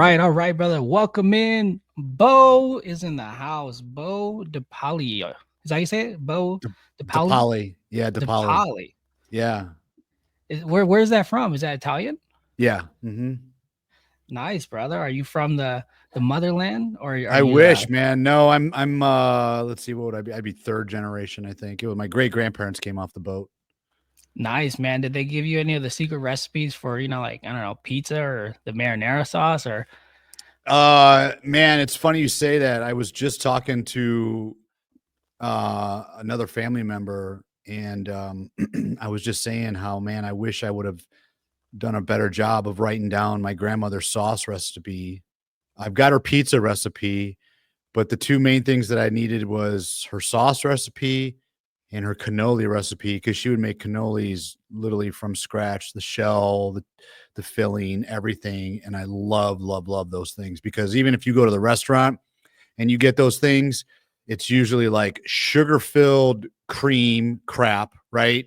All right, brother. Welcome in. Bo is in the house. Bo DePauli. Is that how you say it? Bo DePauli? DePauli. Yeah, DePauli. DePauli. Yeah. Where's that from? Is that Italian? Yeah. Hmm. Nice, brother. Are you from the motherland or are I you wish, man. No, I'm let's see, what would I be? I'd be third generation, I think. It was my great grandparents came off the boat. nice, man? Did they give you any of the secret recipes for, like, I don't know, pizza or the marinara sauce or Man, it's funny you say that. I was just talking to another family member, and I was just saying how, man, I wish I would have done a better job of writing down my grandmother's sauce recipe. I've got her pizza recipe, but the two main things that I needed was her sauce recipe and her cannoli recipe, because she would make cannolis literally from scratch, the shell, the filling, everything. And I love, love, love those things, because even if you go to the restaurant and you get those things, it's usually like sugar filled cream crap, right?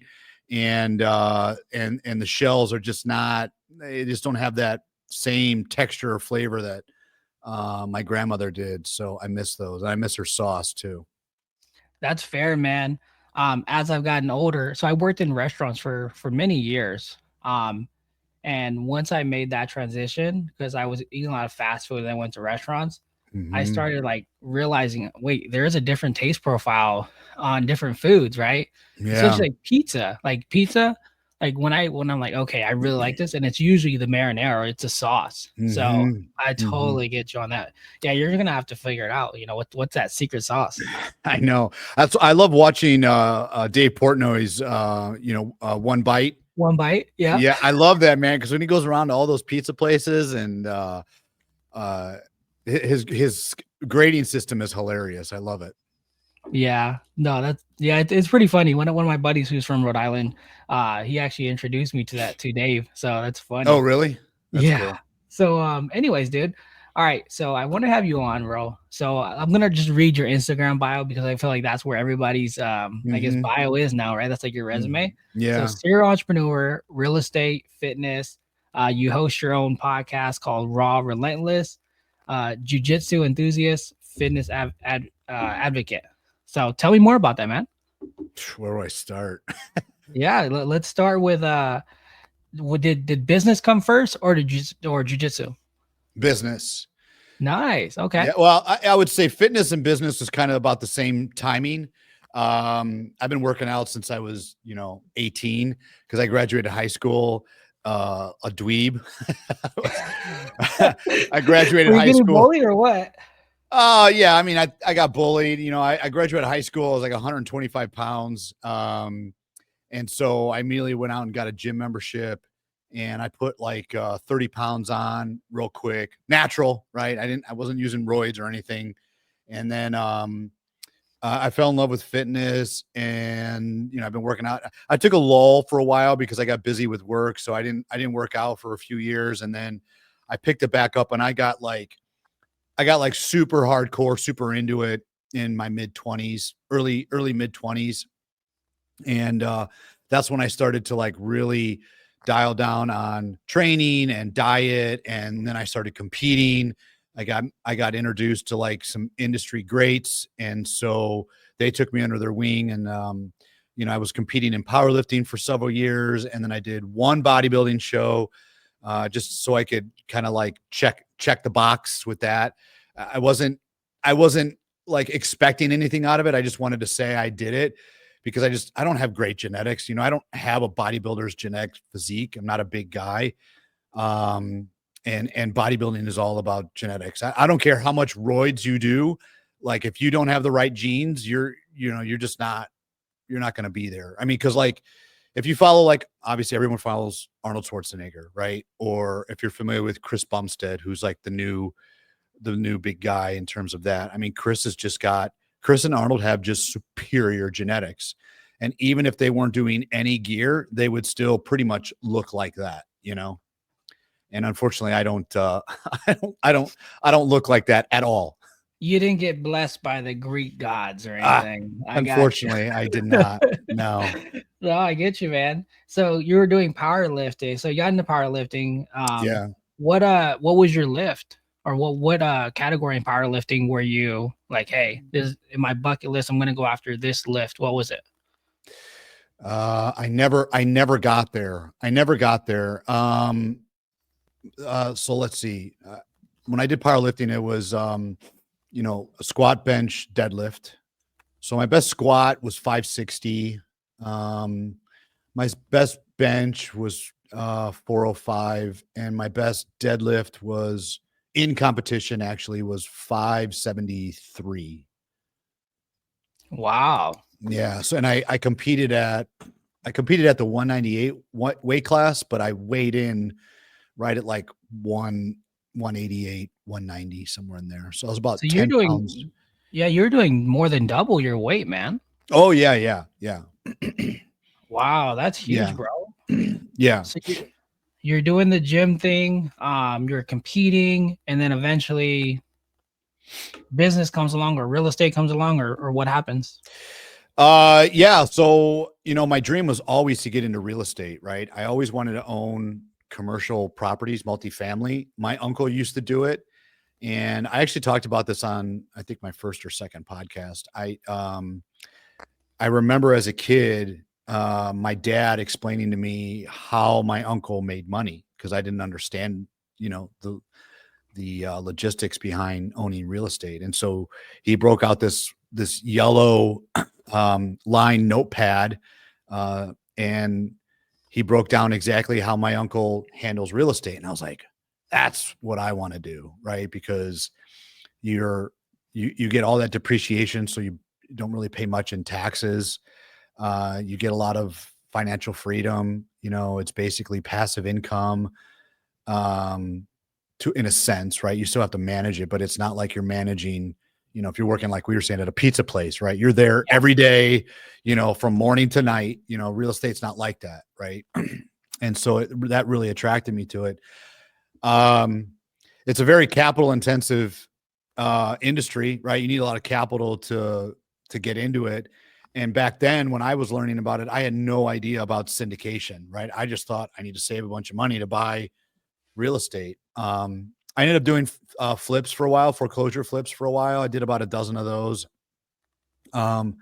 And the shells are just not, they just don't have that same texture or flavor that my grandmother did. So I miss those. I miss her sauce too. that's fair, man. As I've gotten older, so I worked in restaurants for many years. And once I made that transition, because I was eating a lot of fast food and then went to restaurants, I Hmm. started like realizing, wait, there is a different taste profile on different foods, right? Yeah. Especially like pizza. Like pizza, like when I'm like, okay, I really like this, and it's usually the marinara, it's a sauce. So Hmm. I Hmm. totally get you on that. Yeah, you're gonna have to figure it out. What's that secret sauce? I know. I love watching Dave Portnoy's One Bite. One bite. Yeah. Yeah, I love that, man, because when he goes around to all those pizza places, and uh his grading system is hilarious. I love it. Yeah, no, it's pretty funny. One of my buddies who's from Rhode Island, he actually introduced me to that to Dave. So that's Oh, funny. really? That's Yeah. cool. So anyways, dude. All right, so I want to have you on, bro. So I'm gonna just read your Instagram bio because I feel like that's where everybody's I guess Hmm. bio is now, right? That's like your resume. So Yeah. serial entrepreneur, real estate, fitness. You host your own podcast called Raw Relentless, jujitsu enthusiast, fitness advocate. So tell me more about that, man. Where do I start? Yeah, let's start with did business come first or did you or jujitsu? Business. Nice. Okay. Yeah, well, I would say fitness and business is kind of about the same timing. I've been working out since I was, 18, because I graduated high school a dweeb. I graduated Were you high getting school. bullied or what? Yeah, I mean, I got bullied. I graduated high school. I was like 125 pounds. And so I immediately went out and got a gym membership, and I put like 30 pounds on real quick, natural, right? I wasn't using roids or anything. And then I fell in love with fitness, and I've been working out. I took a lull for a while because I got busy with work. So I didn't work out for a few years. And then I picked it back up, and I got like super hardcore, super into it in my mid 20s, early mid 20s. And that's when I started to like really dial down on training and diet, and then I started competing. I got introduced to like some industry greats, and so they took me under their wing. And I was competing in powerlifting for several years, and then I did one bodybuilding show, just so I could kind of like check the box with that. I wasn't like expecting anything out of it. I just wanted to say I did it, because I don't have great genetics. I don't have a bodybuilder's genetic physique. I'm not a big guy. Um, and bodybuilding is all about genetics. I don't care how much roids you do. Like, if you don't have the right genes, you're just not, you're not going to be there. I mean, cause like, if you follow, like, obviously everyone follows Arnold Schwarzenegger, right? Or if you're familiar with Chris Bumstead, who's like the new big guy in terms of that. I mean, Chris and Arnold have just superior genetics. And even if they weren't doing any gear, they would still pretty much look like that. And unfortunately, I don't, I don't look like that at all. You didn't get blessed by the Greek gods or Ah, anything. I got you. unfortunately, I did not. No. No, I get you, man. So you were doing powerlifting. So you got into powerlifting. Yeah. What was your lift? or what category in powerlifting were you like, hey, this is in my bucket list, I'm gonna go after this lift? What was it? I never got there. I never got there. So let's see. When I did powerlifting, it was, a squat, bench, deadlift. So my best squat was 560. Um, my best bench was 405, and my best deadlift was in competition actually was 573. Wow. Yeah. So and I competed at the 198 weight class, but I weighed in right at like 188, 190, somewhere in there. So I was So about you're 10 pounds. doing, yeah, you're doing more than double your weight, man. Oh yeah, yeah, yeah. Wow, that's huge, Yeah. bro. Yeah. So you're doing the gym thing, you're competing, and then eventually business comes along or real estate comes along, or what happens? Yeah. So, my dream was always to get into real estate, right? I always wanted to own commercial properties, multifamily. My uncle used to do it. And I actually talked about this on, I think, my first or second podcast. I remember as a kid, my dad explaining to me how my uncle made money because I didn't understand, the logistics behind owning real estate. And so he broke out this yellow line notepad, and he broke down exactly how my uncle handles real estate. And I was like, that's what I want to do, right? Because you're you get all that depreciation, so you don't really pay much in taxes. You get a lot of financial freedom. It's basically passive income. Um, to in a sense, right? You still have to manage it, but it's not like you're managing, if you're working like we were saying at a pizza place, right? You're there Yeah. every day, from morning to night. Real estate's not like that, right? And so that really attracted me to it. Um, it's a very capital intensive industry, right? You need a lot of capital to get into it. And back then, when I was learning about it, I had no idea about syndication, right? I just thought I need to save a bunch of money to buy real estate. I ended up doing flips for a while, foreclosure flips for a while. I did about a dozen of those. Um,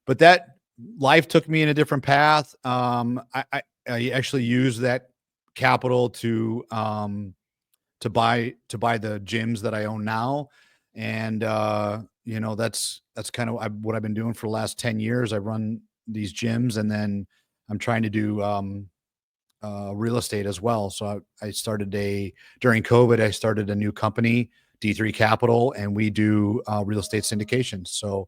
but that life took me in a different path. I actually used that capital to buy the gyms that I own now, and that's kind of what I've been doing for the last 10 years. I run these gyms, and then I'm trying to do real estate as well. So I started during COVID, I started a new company, D3 Capital, and we do real estate syndications. So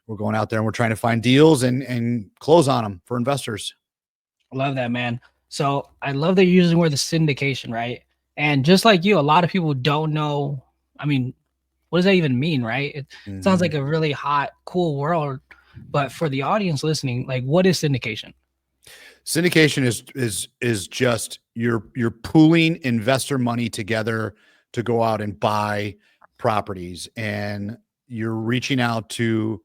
we're going out there and we're trying to find deals and close on them for investors. Love that, man. So I love that you're using the word the syndication, right? And just like you, a lot of people don't know. I mean, what does that even mean, right? It sounds like Mhm. a really hot, cool world. But for the audience listening, like, what is syndication? Syndication is just you're pooling investor money together to go out and buy properties, and you're reaching out to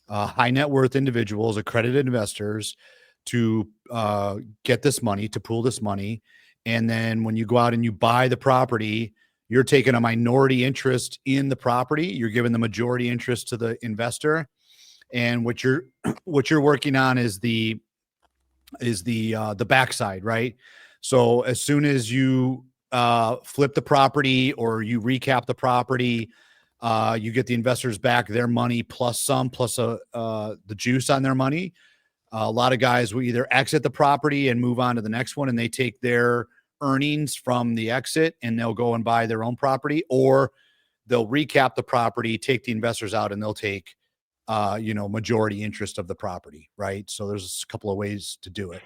high net worth individuals, accredited investors, to get this money, to pool this money. And then when you go out and you buy the property, you're taking a minority interest in the property. You're giving the majority interest to the investor. And what you're working on is the backside, right? So as soon as you flip the property or you recap the property, you get the investors back their money plus some, plus the juice on their money. A lot of guys will either exit the property and move on to the next one, and they take their earnings from the exit and they'll go and buy their own property, or they'll recap the property, take the investors out, and they'll take majority interest of the property, right? So there's a couple of ways to do it.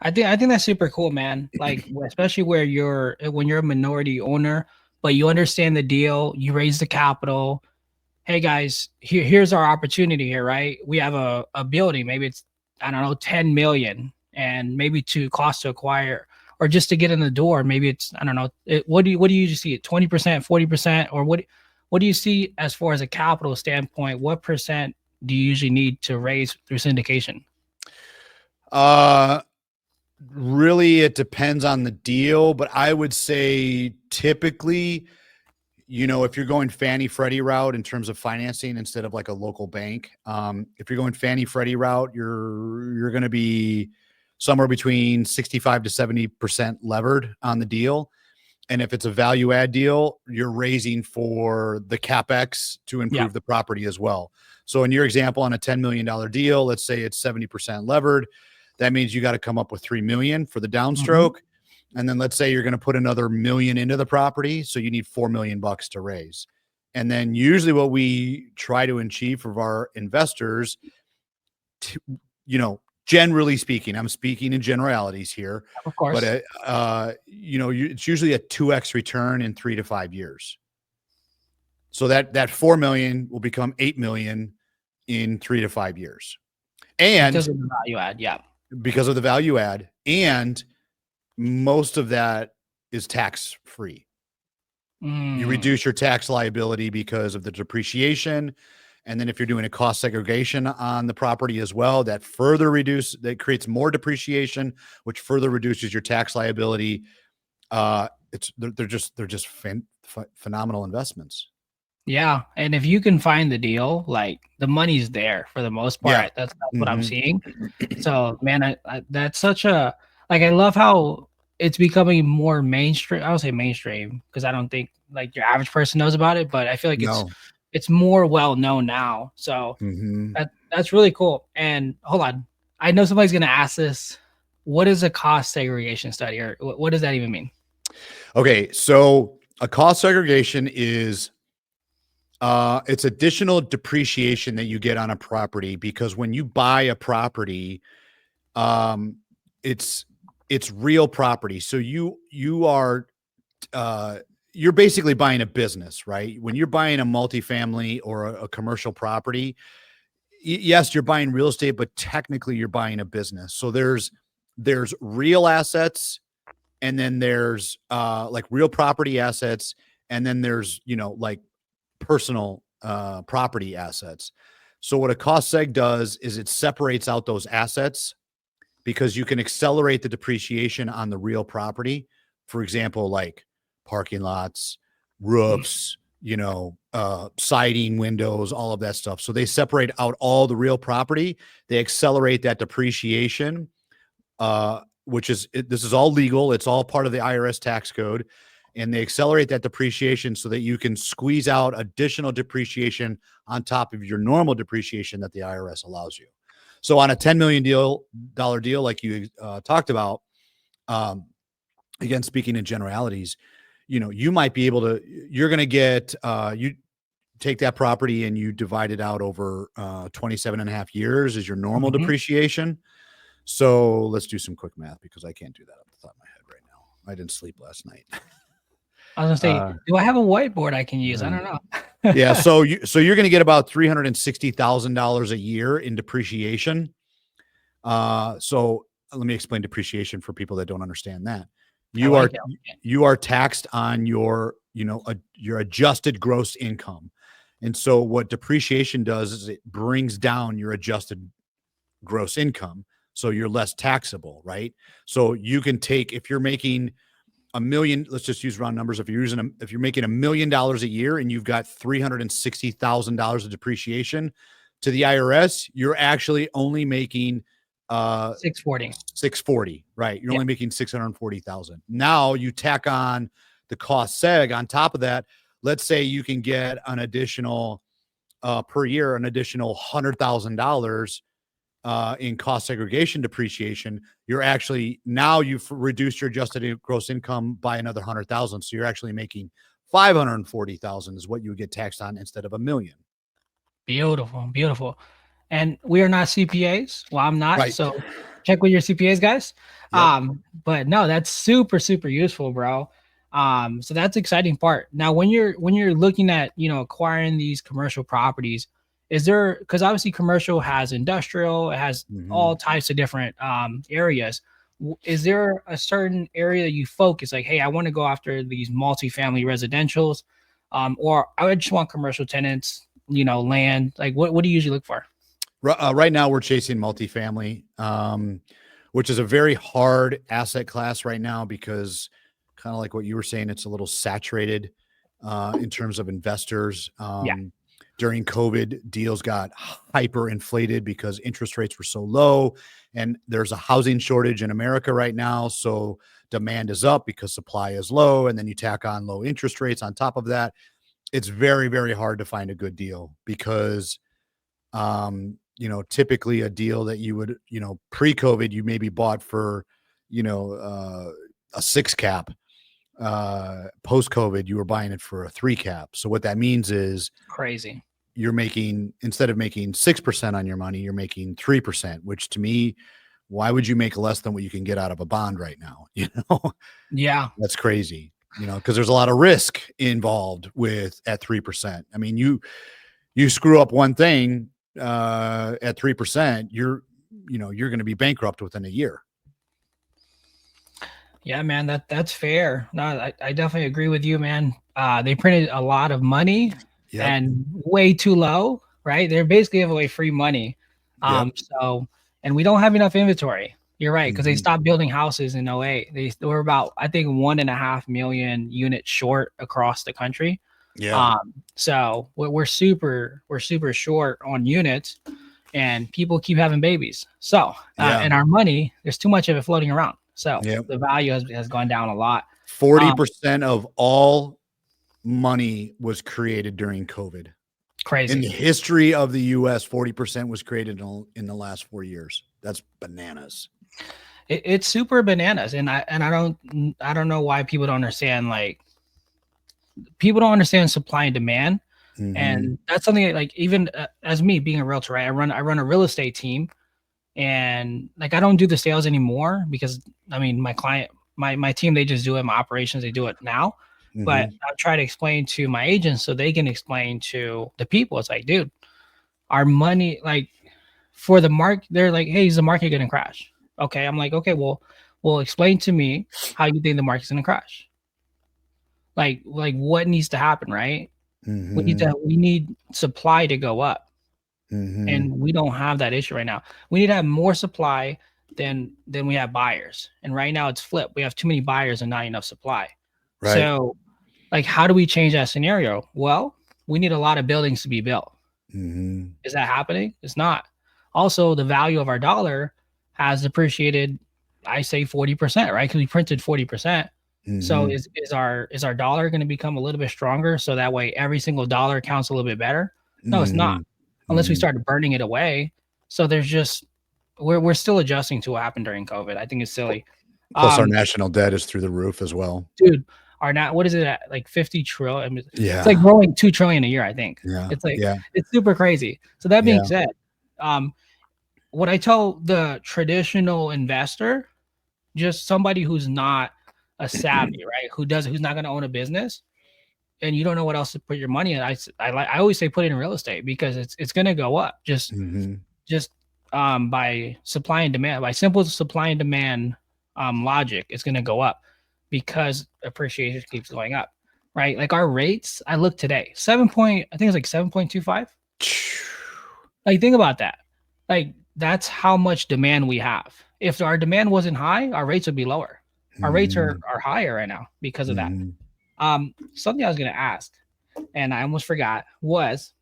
I think that's super cool, man. Like especially where you're when you're a minority owner, but you understand the deal, you raise the capital. Hey guys, here's our opportunity here, right? We have a building, maybe it's I don't know, 10 million and maybe to cost to acquire or just to get in the door, maybe it's I don't know. What do you usually see? 20%, 40% or what do you see as far as a capital standpoint? What percent do you usually need to raise through syndication? Uh, Really, it depends on the deal, but I would say typically if you're going Fannie Freddie route in terms of financing instead of like a local bank, if you're going Fannie Freddie route, you're going to be somewhere between 65 to 70% levered on the deal. And if it's a value add deal, you're raising for the capex to Yeah. improve the property as well. So in your example, on a $10 million deal, let's say it's 70% levered. That means you got to come up with 3 million for the Hmm. downstroke. And then let's say you're going to put another million into the property. So you need 4 million bucks to raise. And then usually what we try to achieve for our investors, to, generally speaking, I'm speaking in generalities here, Of but, course. it's usually a 2x return in 3 to 5 years. So that 4 million will become 8 million in 3 to 5 years. And Because of the value add. Yeah. because of the value add, and most of that is tax free. You Mm. reduce your tax liability because of the depreciation. And then if you're doing a cost segregation on the property as well, that creates more depreciation, which further reduces your tax liability. They're just phenomenal investments. Yeah, and if you can find the deal, like, the money's there for the most Yeah. part. That's what I'm Hmm. seeing. So, man, I that's such a like, I love how it's becoming more mainstream. I don't say mainstream because I don't think, like, your average person knows about it, but I feel like it's No. it's more well known now. So, Hmm. that's really cool. And hold on, I know somebody's gonna ask this. What is a cost segregation study, or what does that even mean? Okay. So a cost segregation is it's additional depreciation that you get on a property, because when you buy a property, um, it's it's real property. So uh, you're basically buying a business, right? When you're buying a multifamily or a commercial property, yes, you're buying real estate, but technically you're buying a business. So there's real assets, and then there's like real property assets, and then there's like personal property assets. So what a cost seg does is it separates out those assets, because you can accelerate the depreciation on the real property. For example, like parking lots, Mm. roofs, siding, windows, all of that stuff. So they separate out all the real property. They accelerate that depreciation, this is all legal. It's all part of the IRS tax code. And they accelerate that depreciation so that you can squeeze out additional depreciation on top of your normal depreciation that the IRS allows you. So on a $10 million dollar deal, like you talked about, um, again, speaking in generalities, you might be able to, you're going to get, you take that property and you divide it out over 27 and a half years is your normal Mhm. depreciation. So let's do some quick math, because I can't do that off the top of my head right now. I didn't sleep last night. I was gonna say, Uh, do I have a whiteboard I can use? I uh, don't know. yeah. So you're going to get about $360,000 a year in depreciation. So let me explain depreciation for people that don't understand that. I You like are it. you are taxed on your adjusted gross income. And so what depreciation does is it brings down your adjusted gross income, so you're less taxable, right? So you can take, if you're making a million, let's just use round numbers. If you're making $1 million a year and you've got $360,000 of depreciation, to the IRS, you're actually only making uh 640. 640, right? You're Yeah. only making 640,000. Now you tack on the cost seg on top of that. Let's say you can get an additional per year, an additional $100,000 in cost segregation depreciation. You've reduced your adjusted gross income by another 100,000. So you're actually making 540,000 is what you would get taxed on instead of a million. Beautiful, beautiful. And we are not CPAs. Well, I'm not, Right. so check with your CPAs, guys. Yep. But no, that's super, super useful, bro. So that's the exciting part. Now, when you're looking at, acquiring these commercial properties, is there, because obviously commercial has industrial, it has Hmm. all types of different areas. Is there a certain area that you focus, like, hey, I want to go after these multifamily residentials, or I just want commercial tenants, land? Like, what do you usually look for? Right now, we're chasing multifamily, which is a very hard asset class right now, because kind of like what you were saying, it's a little saturated. in terms of investors. Yeah, During COVID, deals got hyper inflated because interest rates were so low, and there's a housing shortage in America right now. So demand is up because supply is low, and then you tack on low interest rates on top of that. It's very, very hard to find a good deal because typically a deal that you would, pre-COVID, you maybe bought for, a 6 cap. Post-COVID, you were buying it for a 3 cap. So what that means is crazy. you're making, instead of making 6% on your money, you're making 3%, which to me, why would you make less than what you can get out of a bond right now? Yeah, That's crazy, because there's a lot of risk involved with at 3%. I mean, you screw up one thing at 3%, you're going to be bankrupt within a year. yeah, man. That's fair. No, I definitely agree with you, man. They printed a lot of money Yep. and way too low, right? They're basically giving away free money. Yep. So and we don't have enough inventory. You're right, because they Mhm. stopped building houses in '08. They were about, I think, 1.5 million units short across the country. Yeah. So we're super short on units, and people keep having babies. So Yeah. and our money, there's too much of it floating around. So Yep. the value has gone down a lot. Um, 40% of all money was created during COVID. In the Crazy. history of the US, 40% was created in the last 4 years. That's bananas. It's super bananas, and I don't know why people don't understand. Like, people don't understand supply and demand, Mhm. and that's something that, like, even as me being a realtor, right? I run a real estate team, and like I don't do the sales anymore because I mean my client, my team, they just do it. My operations, they do it now. But Mhm. I try to explain to my agents so they can explain to the people. It's like, dude, our money, like, for the market, they're like, hey, is the market gonna crash? Okay, I'm like, okay, well, explain to me how you think the market's gonna crash. Like what needs to happen, right? Mhm. We need supply to go up, Mhm. and we don't have that issue right now. We need to have more supply than we have buyers, and right now it's flipped. We have too many buyers and not enough supply. Right. So, like, how do we change that scenario? Well, we need a lot of buildings to be built. Mhm. Is that happening? It's not. Also, the value of our dollar has depreciated, I say 40%, right? Because we printed 40%. So Mhm. is our dollar going to become a little bit stronger so that way every single dollar counts a little bit better? No, it's not. Mhm. Unless we Mhm. start burning it away. So there's just we're still adjusting to what happened during COVID. I think it's silly. Plus our Um, national debt is through the roof as well. dude, our not what is it at, like 50 trillion? I mean, it's like Yeah. growing 2 trillion a year, I think. Yeah. It's like Yeah. it's super crazy. So that being Yeah. said, um, what I tell the traditional investor, just somebody who's not a savvy, right? Who's not going to own a business, and you don't know what else to put your money in. I always say put it in real estate because it's going to go up. Mhm. Just by supply and demand, by simple supply and demand logic, it's going to go up because appreciation keeps going up, right? Like our rates, I look today, I think it's like 7.25. Like, think about that. Like, that's how much demand we have. If our demand wasn't high, our rates would be lower. Our rates are Mhm. are higher right now because of that. Mhm. Something I was gonna ask, and I almost forgot, was,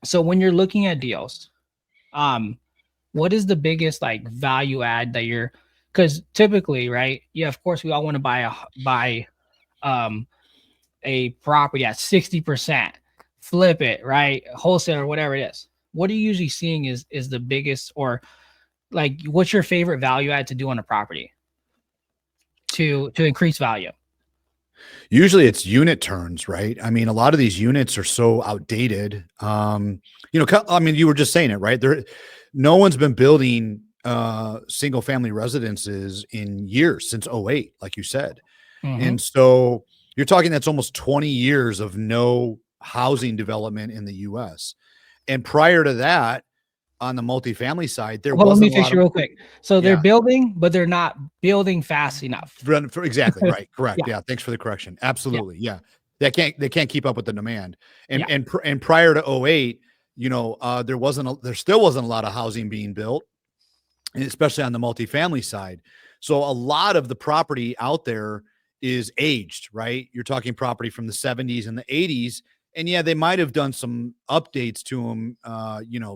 so when you're looking at deals, um, what is the biggest like value add that you're, because typically, right? Yeah, of course, we all want to buy um a property at 60%, flip it, right? Wholesale or whatever it is. What are you usually seeing is the biggest, or like, what's your favorite value add to do on a property to increase value? Usually it's unit turns, right? I mean, a lot of these units are so outdated. I mean, you were just saying it, right? No one's been building single family residences in years since '08, like you said. Hmm. And so you're talking that's almost 20 years of no housing development in the US. And prior to that, on the multifamily side, there Well, let me wasn't a fix lot you of, real quick. So they're yeah. building, but they're not building fast enough. Exactly, right, correct, Yeah, yeah, thanks for the correction, yeah, absolutely, yeah. They can't keep up with the demand, yeah. and prior to '08, there still wasn't a lot of housing being built, and especially on the multifamily side. So a lot of the property out there is aged, right? You're talking property from the 70s and the 80s. And yeah, they might have done some updates to them,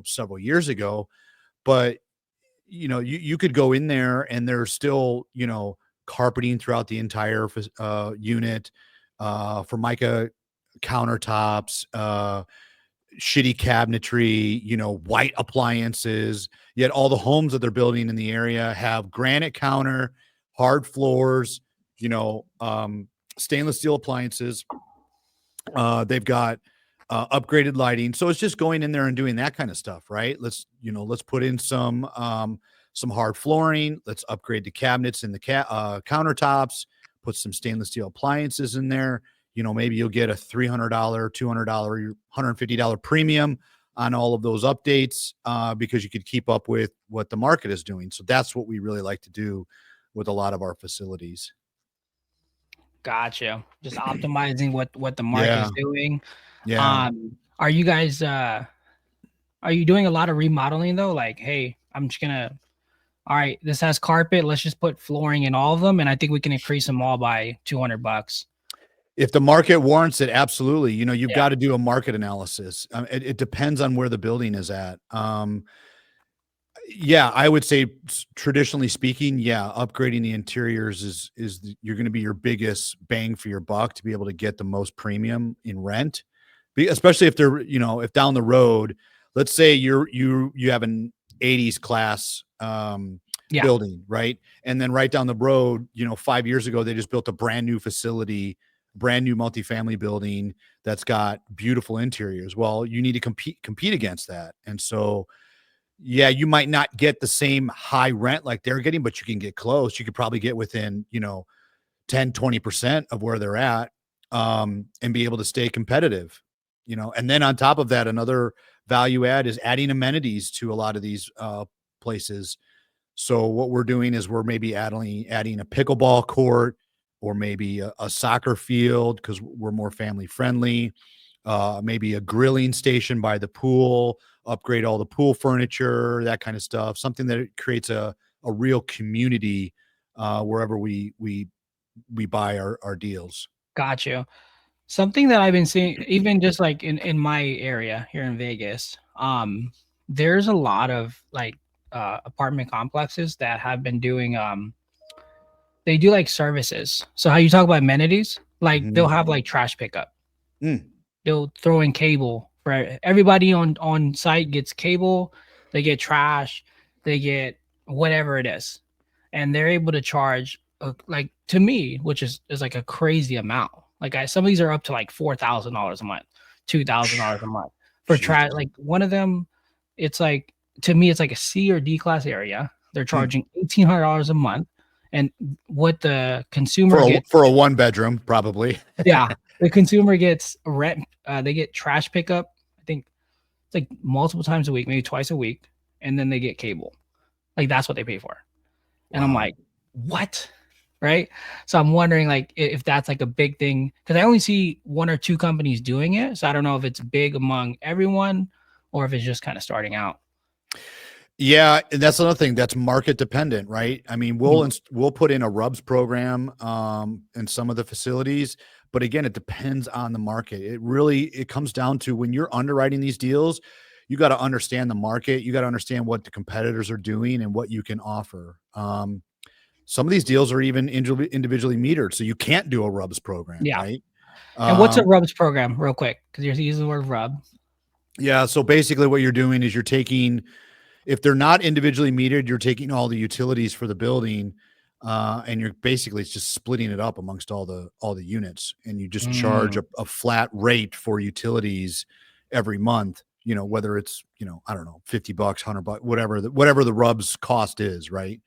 several years ago, but you could go in there and there's still, carpeting throughout the entire unit, Formica countertops, shitty cabinetry, white appliances. Yet all the homes that they're building in the area have granite counter, hard floors, stainless steel appliances. They've got upgraded lighting. So it's just going in there and doing that kind of stuff, right? Let's put in some hard flooring. Let's upgrade the cabinets and the countertops. Put some stainless steel appliances in there. Maybe you'll get a $300, $200, $150 premium on all of those updates because you could keep up with what the market is doing. So that's what we really like to do with a lot of our facilities. Gotcha. Just optimizing what the Yeah. market's doing. Yeah. Are you guys are you doing a lot of remodeling though? Like, hey, I'm just gonna all right, this has carpet, let's just put flooring in all of them, and I think we can increase them all by $200. If the market warrants it, absolutely. You've Yeah, got to do a market analysis. It depends on where the building is at. Yeah, I would say traditionally speaking, yeah, upgrading the interiors you're going to be your biggest bang for your buck to be able to get the most premium in rent. Especially if they're, if down the road, let's say you have an 80s class yeah, building, right? And then right down the road, 5 years ago they just built a brand new facility, brand new multifamily building that's got beautiful interiors. Well, you need to compete against that. And so yeah, you might not get the same high rent like they're getting, but you can get close. You could probably get within, 10, 20% of where they're at, and be able to stay competitive, and then on top of that, another value add is adding amenities to a lot of these places. So what we're doing is we're maybe adding a pickleball court or maybe a soccer field because we're more family friendly, maybe a grilling station by the pool, upgrade all the pool furniture, that kind of stuff. Something that creates a real community wherever we buy our deals. got you. Something that I've been seeing, even just like in my area here in Vegas, there's a lot of like apartment complexes that have been doing they do like services. So how you talk about amenities, like they'll Mhm. have like trash pickup. Mm. They'll throw in cable for everybody on site gets cable, they get trash, they get whatever it is, and they're able to charge like to me, which is like a crazy amount. Like some of these are up to like $4,000 a month, $2,000 a month for trash. Jesus. Like one of them, it's like to me, it's like a C or D class area. They're Mm. charging $1,800 a month, and what the consumer For a gets, for a one bedroom, probably. yeah, the consumer gets rent. They get trash pickup. I think it's like multiple times a week, maybe twice a week, and then they get cable. Like that's what they pay for. And I'm Wow. like, what? Right? So I'm wondering like if that's like a big thing because I only see one or two companies doing it. So I don't know if it's big among everyone or if it's just kind of starting out. Yeah, and that's another thing that's market dependent, right? I mean, Mhm. we'll put in a RUBS program in some of the facilities, but again, it depends on the market. It comes down to when you're underwriting these deals, you got to understand the market, you got to understand what the competitors are doing and what you can offer. Some of these deals are even individually metered, so you can't do a RUBS program, Yeah. right? And what's a Um, rubs program, real quick? Because you're using the word rub. yeah, so basically what you're doing is you're taking if they're not individually metered, you're taking all the utilities for the building, and you're basically it's just splitting it up amongst all the units, and you just charge Mm, a flat rate for utilities every month. Whether it's I don't know, $50, $100, whatever the rubs cost is, right?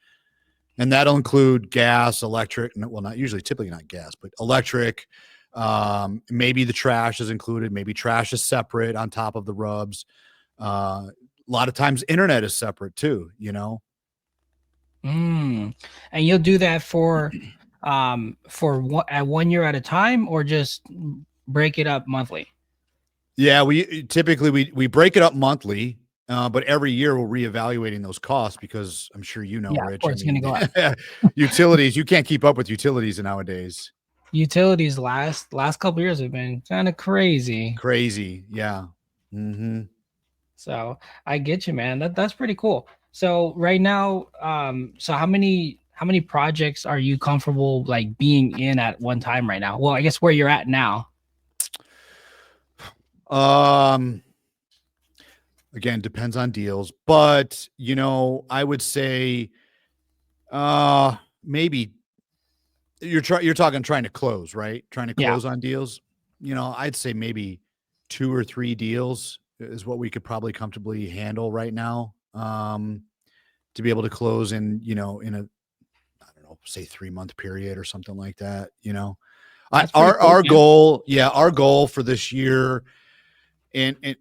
And that'll include gas, electric. Well, not usually, typically not gas, but electric. Maybe the trash is included. Maybe trash is separate on top of the rubs. A lot of times internet is separate too. mm. And you'll do that for at 1 year at a time or just break it up monthly? Yeah, we typically we break it up monthly, but every year we're reevaluating those costs because I'm sure Yeah, of Rich. course I it's gonna mean, go up. utilities, you can't keep up with utilities nowadays. Utilities last couple years have been kind of crazy. Crazy. Yeah. Hmm. So I get you, man. That's pretty cool. So right now, so how many projects are you comfortable like being in at one time right now? Well, I guess where you're at now. Um, Again, depends on deals, but I would say maybe you're talking trying to close, right? Trying to Yeah, close on deals. I'd say maybe 2 or 3 deals is what we could probably comfortably handle right now. To be able to close in a, I don't know, say 3-month period or something like that. I that's pretty cool, our man. goal, yeah, our goal for this year, and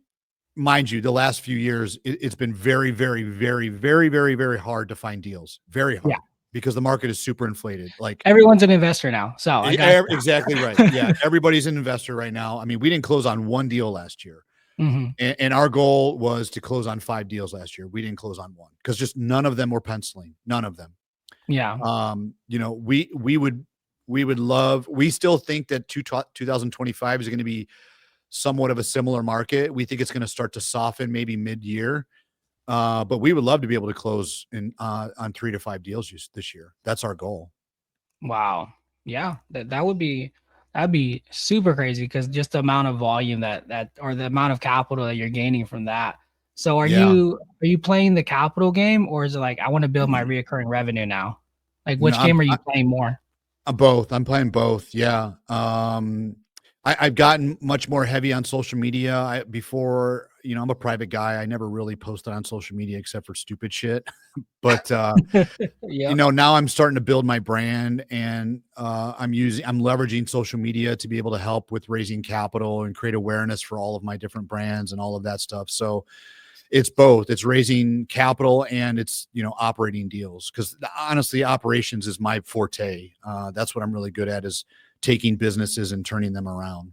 mind you, the last few years, it's been very, very, very, very, very, very hard to find deals. Very Yeah, hard because the market is super inflated. Like, everyone's an investor now, so I got exactly right. Yeah, everybody's an investor right now. I mean, we didn't close on one deal last year, hmm. and our goal was to close on 5 deals last year. We didn't close on one because just none of them were penciling. None of them. Yeah. We would love. We still think that 2025 is going to be somewhat of a similar market. We think it's going to start to soften maybe mid-year. But we would love to be able to close in on 3 to 5 deals this year. That's our goal. Wow. Yeah, that'd be super crazy because just the amount of volume that or the amount of capital that you're gaining from that. So Yeah. are you playing the capital game or is it like I want to build my reoccurring revenue now? Like No, which game are you playing more? I'm both. I'm playing both. Yeah. I've gotten much more heavy on social media. Before, I'm a private guy. I never really posted on social media except for stupid shit. But Yep. now I'm starting to build my brand, and I'm leveraging social media to be able to help with raising capital and create awareness for all of my different brands and all of that stuff. So it's both. It's raising capital and it's operating deals because honestly, operations is my forte. That's what I'm really good at is taking businesses and turning them around.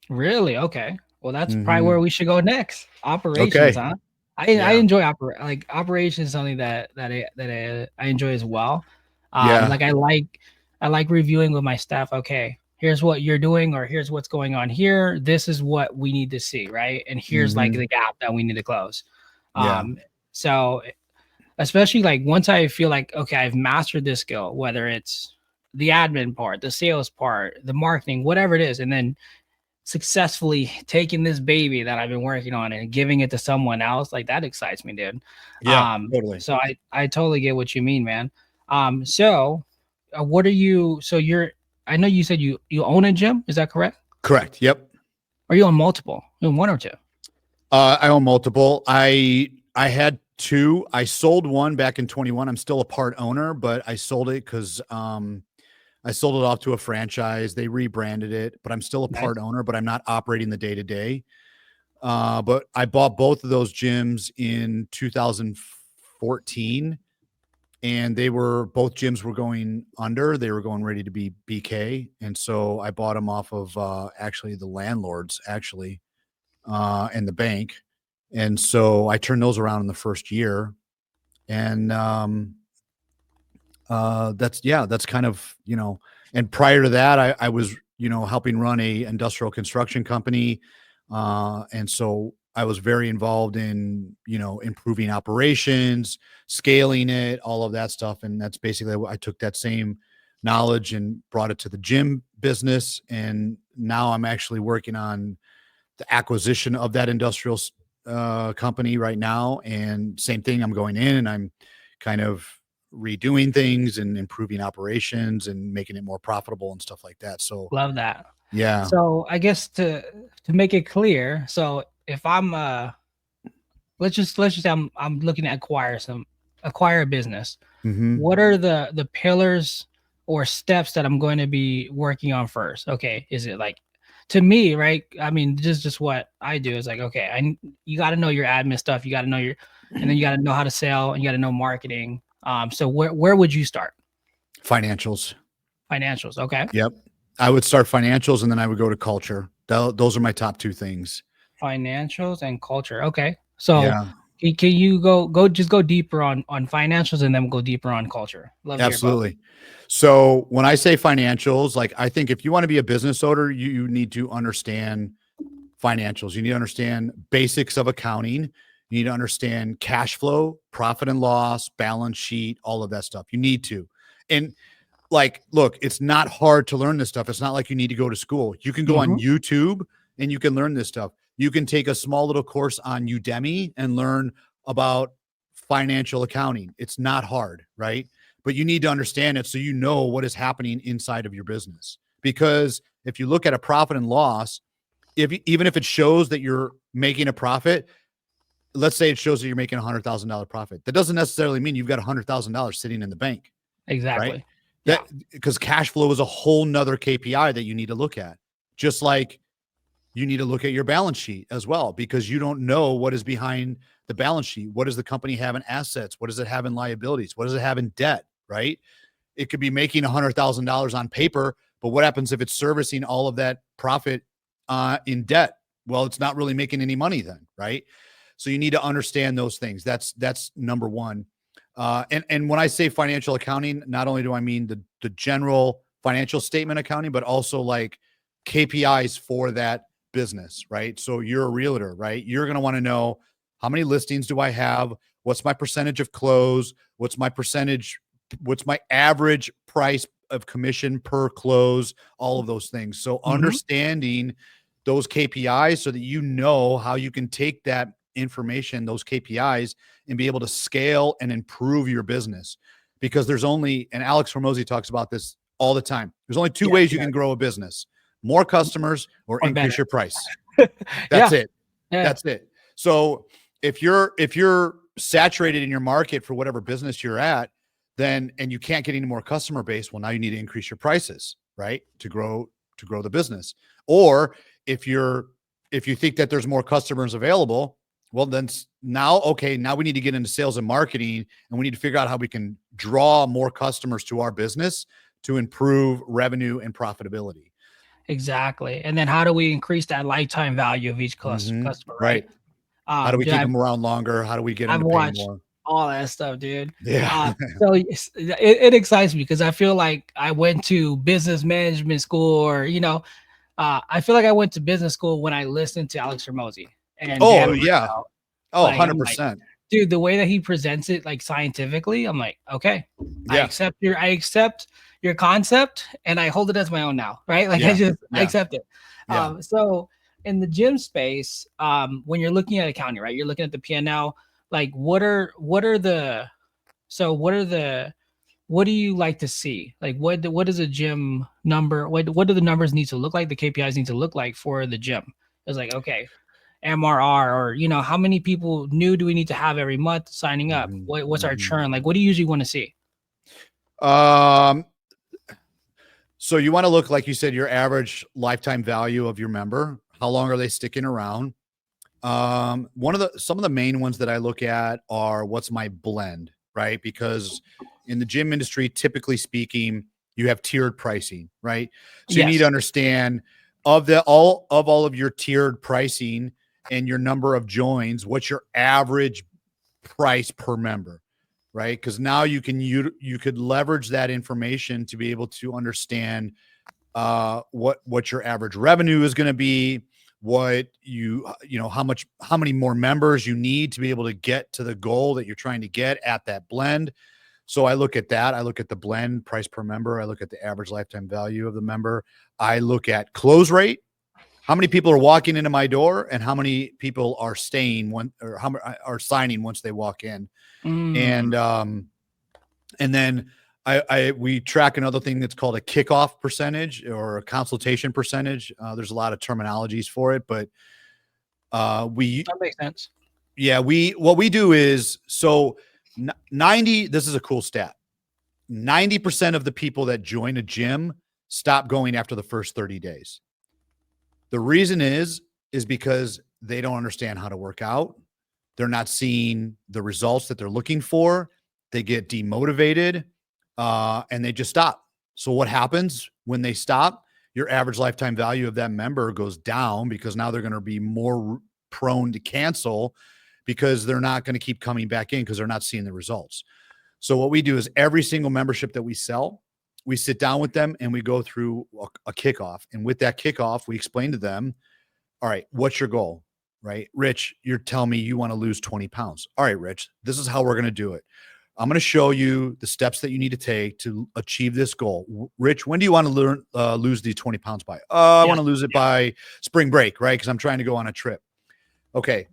Really? Okay. Well, that's probably where Hmm. we should go next. Operations, Okay. huh? I Yeah. enjoy operations is something that I enjoy as well. Yeah. Like I like reviewing with my staff. Okay, here's what you're doing, or here's what's going on here. This is what we need to see, right? And here's like Hmm. the gap that we need to close. Yeah. So especially like once I feel like okay, I've mastered this skill, whether it's the admin part, the sales part, the marketing, whatever it is, and then successfully taking this baby that I've been working on and giving it to someone else, like that excites me, dude. Yeah. Totally. So I totally get what you mean, man. So what are you? So you're. I know you said you own a gym. Is that correct? Correct. Yep. Or you own multiple? You own one or two? I own multiple. I had two. I sold one back in 21. I'm still a part owner, but I sold it because I sold it off to a franchise. They rebranded it, but I'm still a Nice. part owner, but I'm not operating the day to day. But I bought both of those gyms in 2014, and both gyms were going under. They were going ready to be BK, and so I bought them off of actually the landlords, actually, and the bank. And so I turned those around in the first year, and that's kind of and prior to that I was helping run a industrial construction company, and so I was very involved in improving operations, scaling it, all of that stuff. And that's basically I took that same knowledge and brought it to the gym business, and now I'm actually working on the acquisition of that industrial company right now. And same thing, I'm going in and I'm kind of redoing things and improving operations and making it more profitable and stuff like that. So Love that. yeah. So I guess to make it clear, so if I'm let's just say I'm looking to acquire a business. Hmm. What are the pillars or steps that I'm going to be working on first? Okay, is it like to me, right? I mean, just what I do is like, okay, you got to know your admin stuff, you got to know your, and then you got to know how to sell, and you got to know marketing. So where would you start? Financials. Financials, okay. Yep. I would start financials and then I would go to culture. Those are my top two things. Financials and culture, okay. So Yeah. Can you go deeper on financials, and then we'll go deeper on culture? Love to hear both. Absolutely. So when I say financials, like I think if you want to be a business owner, you need to understand financials. You need to understand basics of accounting. You need to understand cash flow, profit and loss, balance sheet, all of that stuff. You need to. And like, look, it's not hard to learn this stuff. It's not like you need to go to school. You can go on Mhm. YouTube and you can learn this stuff. You can take a small little course on Udemy and learn about financial accounting. It's not hard, right? But you need to understand it so you know what is happening inside of your business. Because if you look at a profit and loss, even if it shows that you're making a profit, let's say it shows that you're making $100,000 profit. That doesn't necessarily mean you've got $100,000 sitting in the bank, right? Exactly. Yeah. That because cash flow is a whole nother KPI that you need to look at. Just like you need to look at your balance sheet as well, because you don't know what is behind the balance sheet. What does the company have in assets? What does it have in liabilities? What does it have in debt? Right? It could be making $100,000 on paper, but what happens if it's servicing all of that profit in debt? Well, it's not really making any money then, right? So you need to understand those things. That's number one. And when I say financial accounting, not only do I mean the general financial statement accounting, but also like KPIs for that business, right? So you're a realtor, right? You're going to want to know how many listings do I have? What's my percentage of close? What's my average price of commission per close? All of those things. So Mhm. understanding those KPIs so that you know how you can take that information, those KPIs, and be able to scale and improve your business. Because there's only, and Alex Hormozy talks about this all the time, there's only two Yes, ways he you does. can grow a business: more customers or Or better. increase your price. That's Yeah. it. Yeah. That's it. So if you're saturated in your market for whatever business you're at, then and you can't get any more customer base, well, now you need to increase your prices, right? To grow the business. Or if you're if you think that there's more customers available, well, then now, okay, now we need to get into sales and marketing and we need to figure out how we can draw more customers to our business to improve revenue and profitability. Exactly. And then how do we increase that lifetime value of each customer, right? Right. How do we Dude, keep them around longer? How do we get them I've to pay watched more? all that stuff, dude. Yeah. So it excites me because I feel like I went to business management school, or I feel like I went to business school when I listened to Alex Hormozy and Dan Oh, yeah. Martell. Oh, Like, I'm like, 100%. dude, the way that he presents it, like, scientifically, I'm like, okay, Yeah. I accept your concept, and I hold it as my own now, right? Like, Yeah. I Yeah. accept it. Yeah. So in the gym space, when you're looking at accounting, right, you're looking at the P&L. Like, what do you like to see? Like, what does a gym number? What do the numbers need to look like? The KPIs need to look like for the gym. It's like, okay, MRR, or how many people new do we need to have every month signing up? Mhm. What's our Mhm. churn? Like, what do you usually want to see? Um, so you want to look, like you said, your average lifetime value of your member. How long are they sticking around? Some of the main ones that I look at are what's my blend, right? Because in the gym industry, typically speaking, you have tiered pricing, right? So you need to Yes. understand all of your tiered pricing and your number of joins, what's your average price per member, right? Because now you could leverage that information to be able to understand what your average revenue is going to be, what how many more members you need to be able to get to the goal that you're trying to get at that blend. So I look at that. I look at the blend price per member. I look at the average lifetime value of the member. I look at close rate. How many people are walking into my door and how many people are staying how many are signing once they walk in. Mm, And um and then we track another thing that's called a kickoff percentage or a consultation percentage. There's a lot of terminologies for it, but we that makes sense. yeah we what we do is, so 90, this is a cool stat, 90% of the people that join a gym stop going after the first 30 days. The reason is because they don't understand how to work out. They're not seeing the results that they're looking for. They get demotivated, and they just stop. So what happens when they stop? Your average lifetime value of that member goes down because now they're going to be more prone to cancel because they're not going to keep coming back in because they're not seeing the results. So what we do is every single membership that we sell, we sit down with them and we go through a kickoff. And with that kickoff, we explain to them, all right, what's your goal? Right? Rich, you're telling me you want to lose 20 pounds. All right, Rich, this is how we're going to do it. I'm going to show you the steps that you need to take to achieve this goal. Rich, when do you want to lose these 20 pounds by? I Yeah. want to lose it by spring break, right? Because I'm trying to go on a trip. Okay.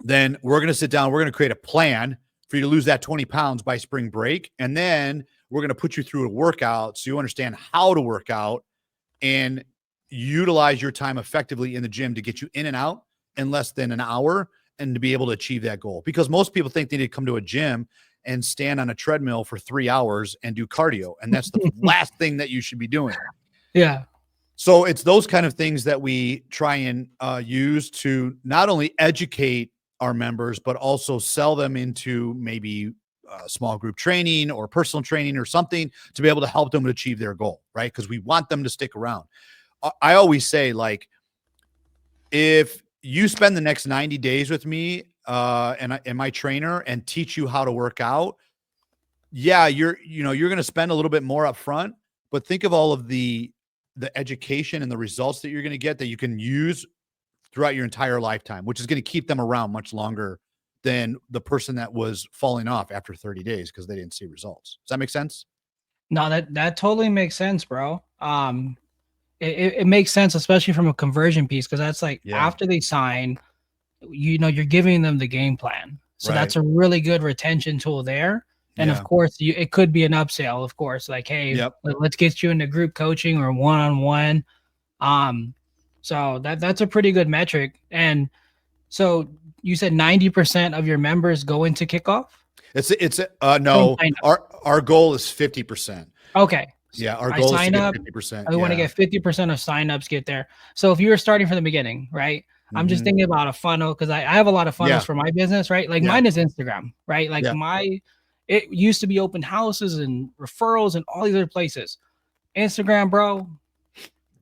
Then we're going to sit down. We're going to create a plan for you to lose that 20 pounds by spring break. And then we're going to put you through a workout so you understand how to work out and utilize your time effectively in the gym to get you in and out in less than an hour and to be able to achieve that goal. Because most people think they need to come to a gym and stand on a treadmill for 3 hours and do cardio. And that's the last thing that you should be doing. Yeah. So it's those kind of things that we try and use to not only educate our members, but also sell them into maybe small group training or personal training or something to be able to help them achieve their goal, right? Because we want them to stick around. I always say, like, if you spend the next 90 days with me and my trainer and teach you how to work out, yeah, you're going to spend a little bit more up front, but think of all of the education and the results that you're going to get that you can use throughout your entire lifetime, which is going to keep them around much longer than the person that was falling off after 30 days because they didn't see results. Does that make sense? No, that totally makes sense, bro. It makes sense, especially from a conversion piece, because that's like Yeah. after they sign, you're giving them the game plan. So Right. that's a really good retention tool there. And Yeah. of course, it could be an upsell, of course, like, hey, Yep. let's get you into group coaching or one-on-one. So that's a pretty good metric. And so you said 90% of your members go into kickoff? No, our goal is 50%. Okay. Yeah, our I goal is to sign get up. 50%. I want to get 50% of signups get there. So if you were starting from the beginning, right? I'm just Mhm. thinking about a funnel because I have a lot of funnels Yeah. for my business, right? Like Yeah. mine is Instagram, right? Like Yeah. it used to be open houses and referrals and all these other places. Instagram, bro,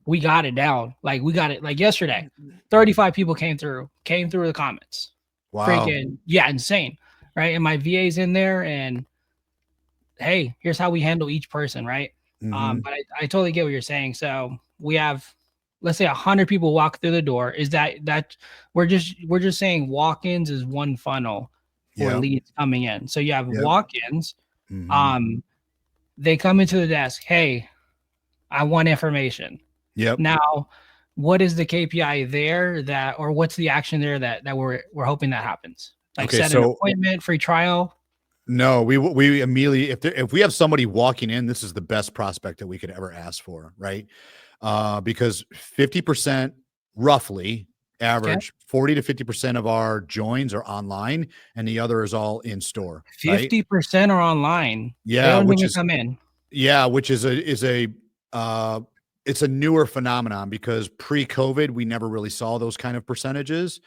we got it down. Like we got it. Like yesterday, 35 people came through the comments. Wow. Freaking yeah, insane, right? And my VA's in there, and hey, here's how we handle each person, right? Mhm. But I totally get what you're saying. So we have, let's say, 100 people walk through the door. Is that we're just saying walk-ins is one funnel for Yep. leads coming in. So you have Yep. walk-ins. Mhm. They come into the desk. Hey, I want information. Yep. Now, what is the KPI there or what's the action there that we're hoping that happens? Like Okay, set an so appointment, free trial. no, we immediately if we have somebody walking in, this is the best prospect that we could ever ask for, right? Because 50% roughly Okay. average 40 to 50% of our joins are online and the other is all in store, right? 50% are online. They Yeah, don't which even is come in. yeah, which is a uh it's a newer phenomenon because pre-COVID we never really saw those kind of percentages.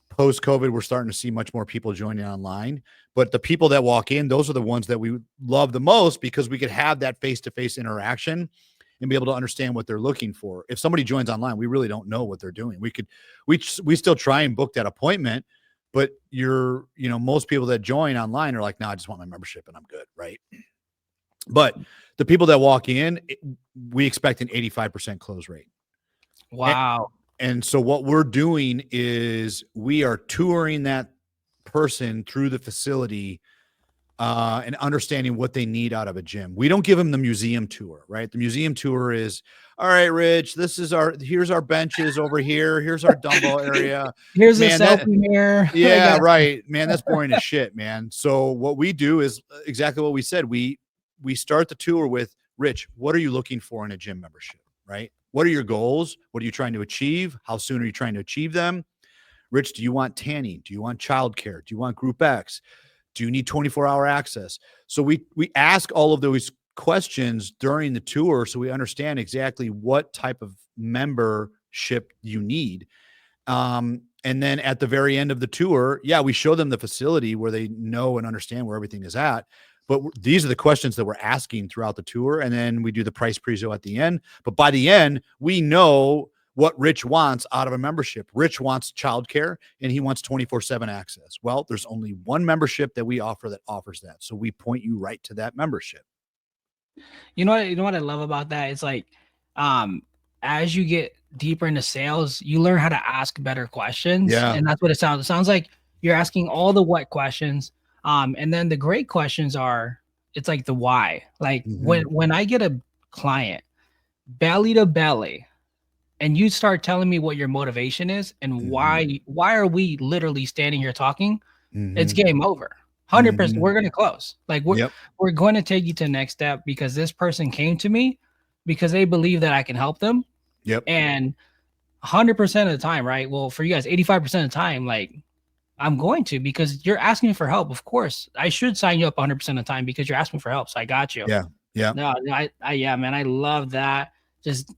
Post-COVID, we're starting to see much more people joining online. But the people that walk in, those are the ones that we love the most because we could have that face-to-face interaction and be able to understand what they're looking for. If somebody joins online, we really don't know what they're doing. We still try and book that appointment, but most people that join online are like, no, I just want my membership and I'm good, right? But the people that walk in, we expect an 85% close rate. Wow. And so what we're doing is we are touring that person through the facility and understanding what they need out of a gym. We don't give them the museum tour, right? The museum tour is, all right, Rich, here's our benches over here. Here's our dumbbell area. Here's a Man, that selfie mirror. I yeah, got right. Man, that's boring as shit, man. So what we do is exactly what we said. We start the tour with, Rich, what are you looking for in a gym membership, right? What are your goals? What are you trying to achieve? How soon are you trying to achieve them? Rich, do you want tanning? Do you want childcare? Do you want group X? Do you need 24-hour access? So we ask all of those questions during the tour so we understand exactly what type of membership you need. And then at the very end of the tour, yeah, we show them the facility where they know and understand where everything is at. But these are the questions that we're asking throughout the tour. And then we do the price prezo at the end. But by the end, we know what Rich wants out of a membership. Rich wants childcare and he wants 24/7 access. Well, there's only one membership that we offer that offers that. So we point you right to that membership. You know what I love about that? It's like, um, as you get deeper into sales, you learn how to ask better questions, Yeah. and that's what it sounds. It sounds like you're asking all the what questions, and then the great questions are, it's like the why. Like Mhm. when I get a client belly to belly, and you start telling me what your motivation is and Mhm. why are we literally standing here talking, it's Mhm. game over. 100%, Mhm. we're gonna close. Like Yep. we're going to take you to the next step because this person came to me because they believe that I can help them. Yep. And 100% of the time, right? Well, for you guys, 85% of the time, like I'm going to because you're asking for help. Of course, I should sign you up 100% of the time because you're asking for help. So I got you. Yeah. Yeah. No, yeah, man, I love that. Just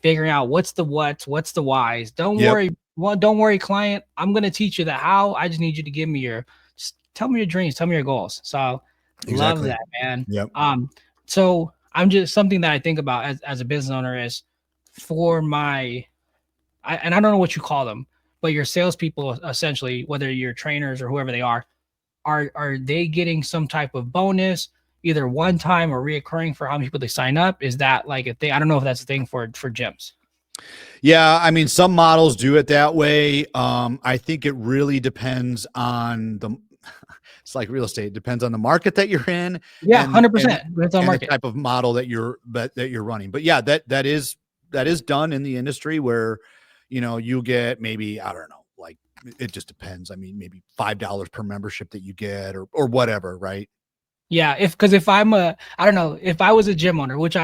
figuring out what's the whys. Don't Yep. worry. Well, don't worry, client. I'm gonna teach you the how. I just need you to give me your just tell me your dreams, tell me your goals. So love Exactly. that, man. Yep. So I'm just something that I think about as a business owner is for my and I don't know what you call them, but your salespeople essentially, whether you're trainers or whoever they are they getting some type of bonus, either one time or reoccurring for how many people they sign up? Is that like a thing? I don't know if that's a thing for gyms. Yeah, I mean, some models do it that way. I think it really depends on the it's like real estate. It depends on the market that you're in Yeah, and 100%. It's on and the market. type of model that you're running. But yeah, that is done in the industry where, you get maybe, I don't know, like it just depends. I mean, maybe $5 per membership that you get or whatever, right? Yeah, if I'm a I don't know, if I was a gym owner, which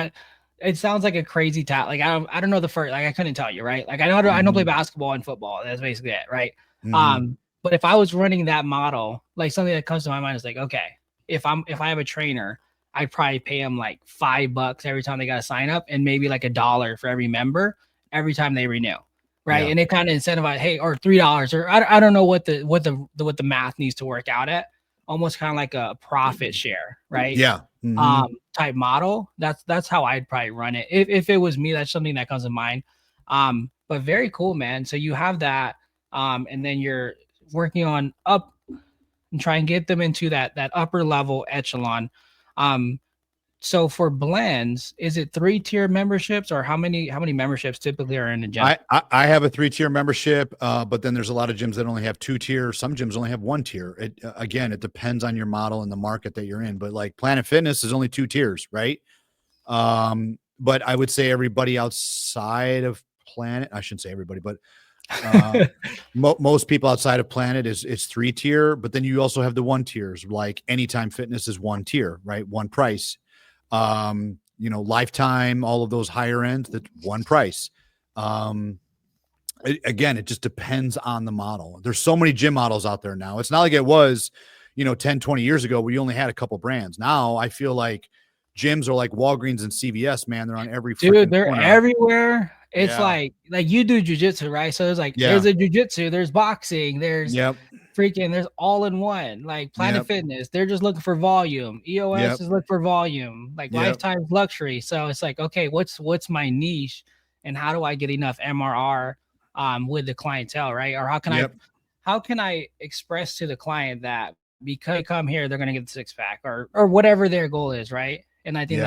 it sounds like a crazy like I don't know the first like I couldn't tell you, right? Like I don't play Mhm. basketball and football. That's basically it, right? Mhm. But if I was running that model, like something that comes to my mind is like, okay, if I have a trainer, I'd probably pay him like $5 every time they got to sign up and maybe like $1 for every member every time they renew. Right. Yeah. And it kind of incentivize, hey, or $3, or I don't know what the math needs to work out at, almost kind of like a profit share, right? Yeah. Mhm. Type model. That's how I'd probably run it. If it was me, that's something that comes to mind. But very cool, man. So you have that, and then you're working on up and try and get them into that upper level echelon. Um, so for blends, is it 3-tier memberships or how many memberships typically are in the gym? I have a 3-tier membership, but then there's a lot of gyms that only have 2 tier. Some gyms only have 1 tier. Again, it depends on your model and the market that you're in. But like Planet Fitness is only 2 tiers, right? But I would say everybody outside of Planet, I shouldn't say everybody, but uh, most people outside of Planet is 3-tier. But then you also have the 1 tiers, like Anytime Fitness is 1 tier, right? One price. Lifetime, all of those higher ends, that one price. Um, Again, it just depends on the model. There's so many gym models out there now. It's not like it was, 10, 20 years ago where you only had a couple brands. Now I feel like gyms are like Walgreens and CVS, man. They're on every Dude, freaking they're corner. everywhere. It's Yeah. like you do jujitsu, right? So there's Yeah. a jujitsu, there's boxing, Yep. there's all in one. Like Planet Yep. Fitness, they're just looking for volume. EOS Yep. is looking for volume. Like Yep. Lifetime's luxury. So it's like, okay, what's my niche, and how do I get enough MRR with the clientele, right? Or Yep. how can I express to the client that because they come here, they're gonna get the six pack or whatever their goal is, right? And Yeah. I think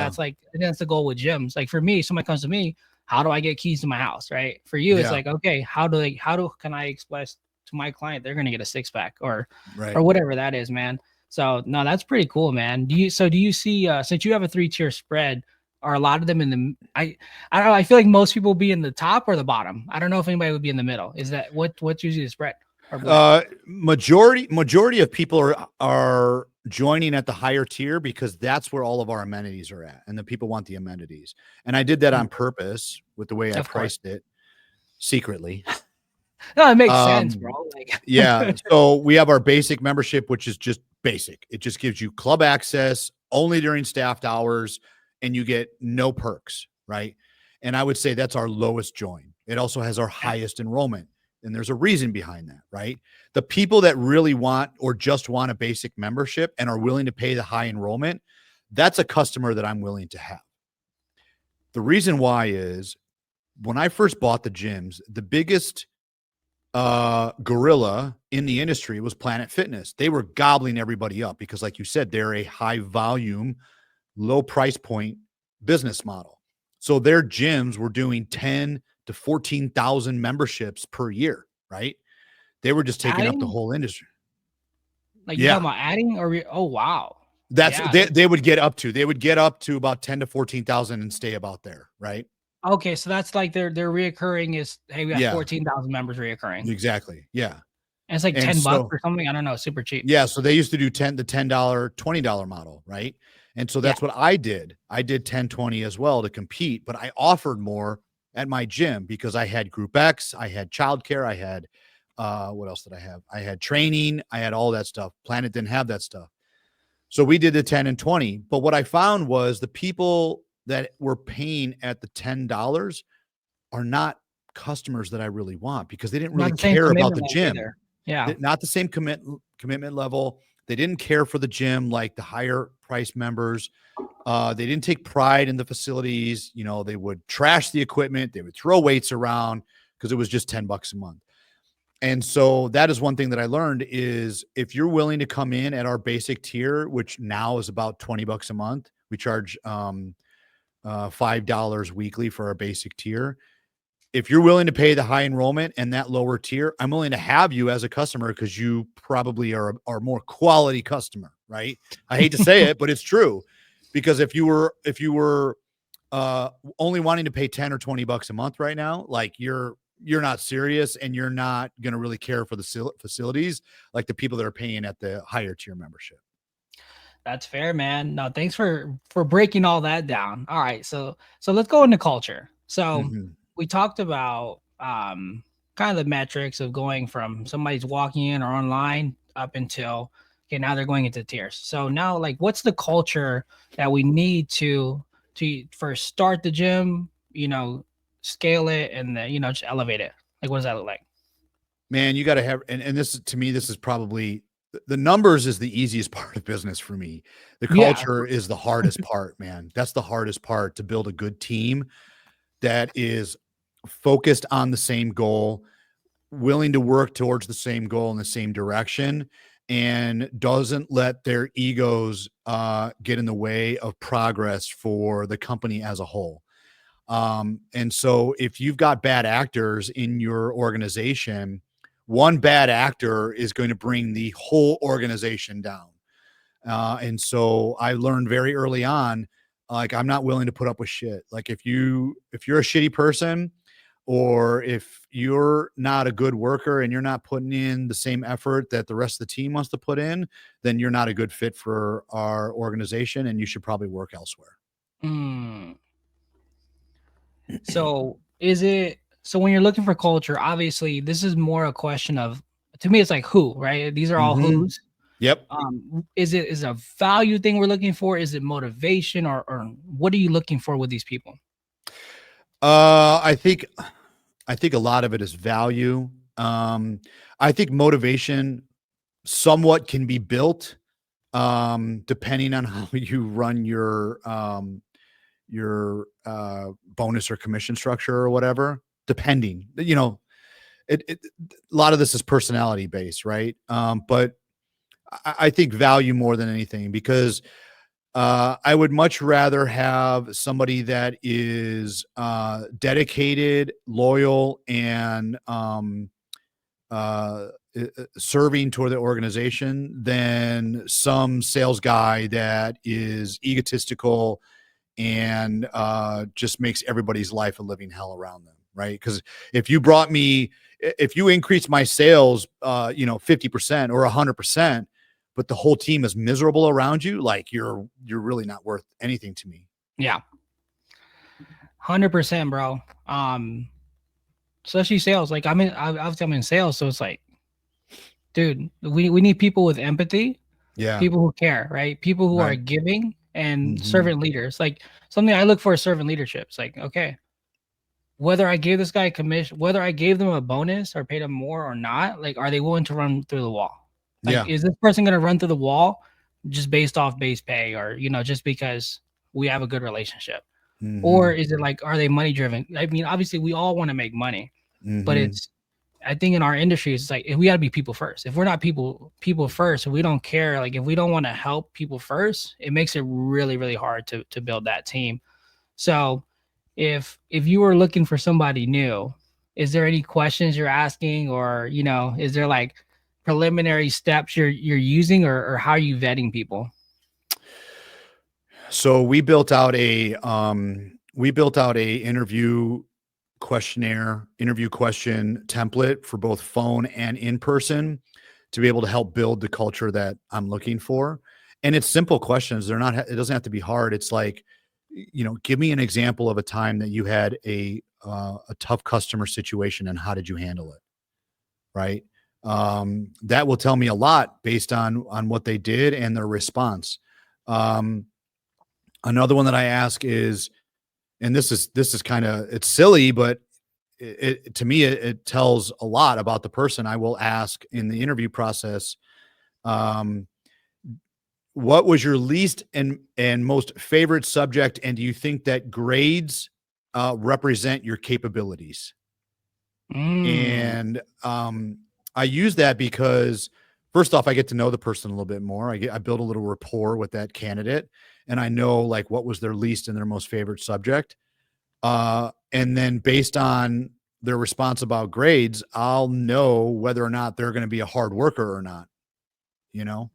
that's the goal with gyms. Like for me, somebody comes to me, how do I get keys to my house, right? For you, it's Yeah. like, okay, can I express to my client they're gonna get a six pack Right. or whatever that is, man. So no, that's pretty cool, man. Do you see since you have a 3-tier spread, are a lot of them in the I don't know, I feel like most people will be in the top or the bottom. I don't know if anybody would be in the middle. Is that what's usually the spread or blend? Majority of people are joining at the higher tier because that's where all of our amenities are at, and the people want the amenities. And I did that Mm, on purpose with the way I of course. priced it secretly. No, it makes sense, bro. Um, yeah. Like So we have our basic membership, which is just basic. It just gives you club access only during staffed hours, and you get no perks, right? And I would say that's our lowest join. It also has our highest enrollment. And there's a reason behind that, right? The people that really want or just want a basic membership and are willing to pay the high enrollment, that's a customer that I'm willing to have. The reason why is when I first bought the gyms, the biggest gorilla in the industry was Planet Fitness. They were gobbling everybody up because, like you said, they're a high volume, low price point business model. So their gyms were doing 10 to 14,000 memberships per year, right? They were just taking up the Adding? whole industry. Like you Yeah. talking about adding or oh wow. That's Yeah. they would get up to. They would get up to about 10 to 14,000 and stay about there, right? Okay, so that's like their reoccurring is, hey, we got Yeah, 14,000 members reoccurring. exactly. Yeah. And it's like And $10 so or something. I don't know, super cheap. yeah, so they used to do the $10, $20 model, right? And so Yeah. that's what I did. I did 10, 20 as well to compete, but I offered more at my gym because I had Group X, I had childcare, I had what else did I have? I had training, I had all that stuff. Planet didn't have that stuff. So we did the 10 and 20. But what I found was the people that were paying at the $10 are not customers that I really want because they didn't Not really the same care about commitment the level gym. either. Yeah. Not the same commitment level. They didn't care for the gym like the higher price members. They didn't take pride in the facilities. You know, they would trash the equipment. They would throw weights around because it was just $10 a month. And so that is one thing that I learned is if you're willing to come in at our basic tier, which now is about $20 a month, we charge $5 weekly for our basic tier. If you're willing to pay the high enrollment and that lower tier, I'm willing to have you as a customer because you probably are more quality customer, right? I hate to say it, but it's true. Because if you were only wanting to pay 10 or $20 a month right now, like you're not serious and you're not going to really care for the facilities like the people that are paying at the higher tier membership. That's fair, man. No, thanks for breaking all that down. All right, so let's go into culture. So Mhm. we talked about kind of the metrics of going from somebody's walking in or online up until okay, now they're going into tiers. So now like what's the culture that we need to first start the gym, scale it and then just elevate it? Like what does that look like? Man, you got to have, and this to me, this is probably the numbers is the easiest part of business for me. The Yeah. culture is the hardest part, man. That's the hardest part to build a good team that is focused on the same goal, willing to work towards the same goal in the same direction, and doesn't let their egos get in the way of progress for the company as a whole. And so if you've got bad actors in your organization, one bad actor is going to bring the whole organization down. And so I learned very early on, like I'm not willing to put up with shit. Like if you're a shitty person or if you're not a good worker and you're not putting in the same effort that the rest of the team wants to put in, then you're not a good fit for our organization and you should probably work elsewhere. Mm. So is it so when you're looking for culture, obviously this is more a question of to me it's like who, right? These are all Mhm. who's. Yep. Is it a value thing we're looking for? Is it motivation or what are you looking for with these people? I think a lot of it is value. I think motivation somewhat can be built, depending on how you run your bonus or commission structure or whatever, depending, it a lot of this is personality based, right? But I think value more than anything because I would much rather have somebody that is dedicated, loyal, and serving toward the organization than some sales guy that is egotistical and just makes everybody's life a living hell around them, right? Because if you increase my sales, 50% or 100%, but the whole team is miserable around you, like you're really not worth anything to me. Yeah, 100%, bro. Um, Especially sales. Like obviously I'm in sales, so it's like, dude, we need people with empathy, Yeah. people who care, right? People who are Right. giving and Hmm. servant leaders. Like something I look for is servant leadership. It's like, okay, whether I gave this guy a commission, whether I gave them a bonus or paid them more or not, like, are they willing to run through the wall? Like, Yeah. is this person going to run through the wall just based off base pay or, just because we have a good relationship? Or Mhm. is it like, are they money driven? I mean, obviously we all want to make money, but Mhm. it's, I think in our industry, it's like we got to be people first. If we're not people first, if we don't care, like if we don't want to help people first, it makes it really really hard to build that team. So if you were looking for somebody new, is there any questions you're asking, or is there like preliminary steps you're using, or how are you vetting people? So we built out a interview question template for both phone and in person to be able to help build the culture that I'm looking for. And it's simple questions. They're not it doesn't have to be hard. It's like, give me an example of a time that you had a tough customer situation and how did you handle it? Right? That will tell me a lot based on what they did and their response. Um, Another one that I ask is, and this is kind of it's silly, but to me it tells a lot about the person. I will ask in the interview process, um, what was your least and most favorite subject, and do you think that grades represent your capabilities? Mm. And I use that because first off, I get to know the person a little bit more. I build a little rapport with that candidate, and I know like what was their least and their most favorite subject. And then based on their response about grades, I'll know whether or not they're going to be a hard worker or not, you know?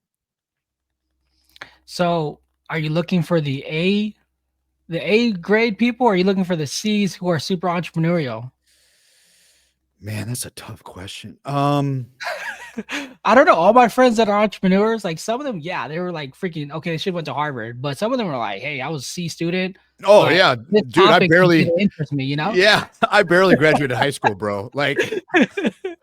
So are you looking for the A grade people, or are you looking for the C's who are super entrepreneurial? Man, that's a tough question. I don't know. All my friends that are entrepreneurs, like some of them, yeah, they were like freaking okay. They should have went to Harvard, but some of them were like, "Hey, I was a C student, Oh but yeah, this dude, topic didn't interest me." I barely graduated high school, bro. Like